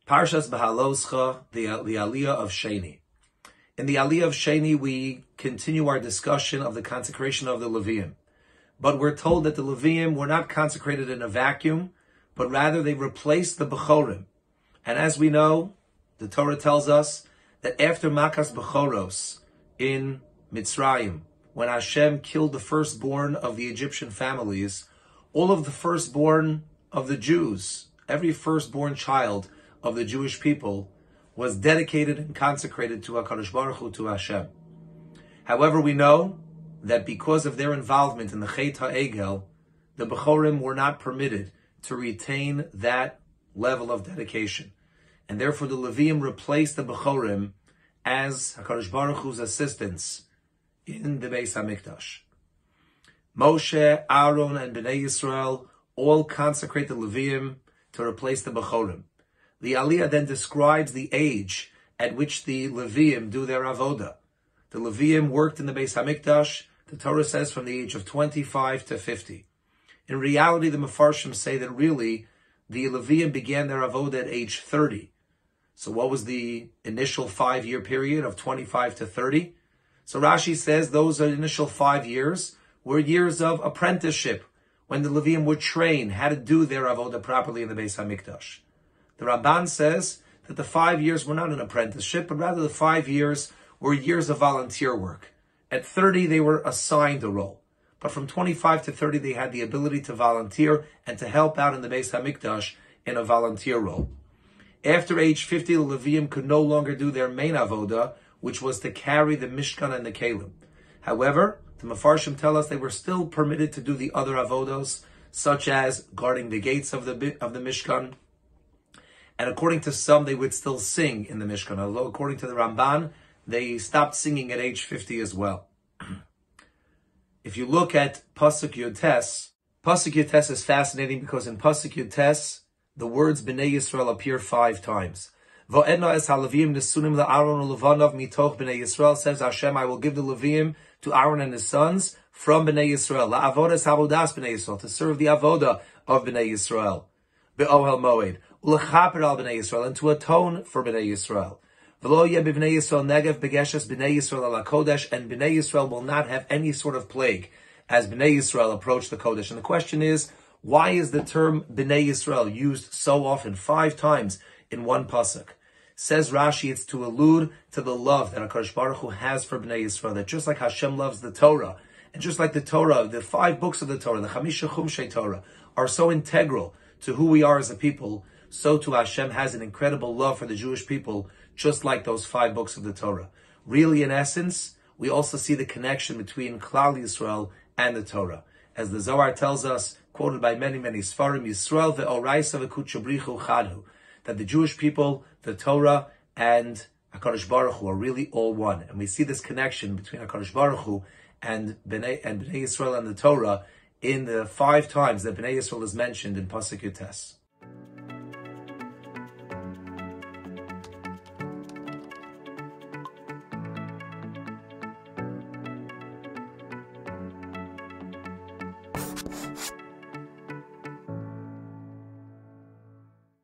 Parshas Behaalotcha, the Aliyah of Sheni. In the Aliyah of Sheni, we continue our discussion of the consecration of the Leviim. But we're told that the Leviim were not consecrated in a vacuum, but rather they replaced the Bechorim. And as we know, the Torah tells us that after Makas Bechoros in Mitzrayim, when Hashem killed the firstborn of the Egyptian families, all of the firstborn of the Jews, every firstborn child of the Jewish people, was dedicated and consecrated to HaKadosh Baruch Hu, to Hashem. However, we know that because of their involvement in the Chet HaEgel, the Bechorim were not permitted to retain that level of dedication. And therefore the Leviim replaced the Bechorim as HaKadosh Baruch Hu's assistants in the Bais HaMikdash. Moshe, Aaron, and Bnei Yisrael all consecrate the Leviim to replace the Bechorim. The Aliyah then describes the age at which the Leviim do their avodah. The Leviim worked in the Bais HaMikdash, the Torah says, from the age of 25 to 50. In reality, the Mefarshim say that really the Leviim began their avodah at age 30. So what was the initial 5-year period of 25 to 30? So Rashi says those initial 5 years were years of apprenticeship, when the Leviim would train how to do their avodah properly in the Bais HaMikdash. The Ramban says that the 5 years were not an apprenticeship, but rather the 5 years were years of volunteer work. At 30, they were assigned a role. But from 25 to 30, they had the ability to volunteer and to help out in the Bais HaMikdash in a volunteer role. After age 50, the Leviim could no longer do their main avodah, which was to carry the Mishkan and the Kelim. However, the Mefarshim tell us they were still permitted to do the other avodos, such as guarding the gates of the Mishkan. And according to some, they would still sing in the Mishkan. Although according to the Ramban, they stopped singing at age 50 as well. If you look at Pasuk Yud Tes is fascinating because in Pasuk Yud Tes, the words Bnei Yisrael appear 5 times. Vo'edna es haLeviim nesunim la'Aaron u'levanov mitoch Bnei Yisrael, says Hashem, I will give the Leviim to Aaron and his sons from Bnei Yisrael. La'avodah es havodas Bnei Yisrael, to serve the avodah of Bnei Yisrael. Be'ohel moed. U'lechaper al Bnei Yisrael, and to atone for Bnei Yisrael. V'lo yeh b'Bnei Yisrael negev begeshes Bnei Yisrael ala kodesh, and Bnei Yisrael will not have any sort of plague as Bnei Yisrael approach the kodesh. And the question is, why is the term Bnei Yisrael used so often, 5 times in one pasuk? Says Rashi, it's to allude to the love that HaKadosh Baruch Hu has for Bnei Yisrael, that just like Hashem loves the Torah, and just like the Torah, the 5 books of the Torah, the Chamisha Chumshei Torah, are so integral to who we are as a people, so too Hashem has an incredible love for the Jewish people, just like those 5 books of the Torah. Really, in essence, we also see the connection between Klal Yisrael and the Torah. As the Zohar tells us, quoted by many, many Sfarim, Yisrael ve'oraisa ve'kutchabrichu chadhu, that the Jewish people, the Torah, and HaKadosh Baruch Hu are really all one. And we see this connection between HaKadosh Baruch Hu and Bnei Yisrael and the Torah in the 5 times that Bnei Yisrael is mentioned in Pasuk Yud Tes.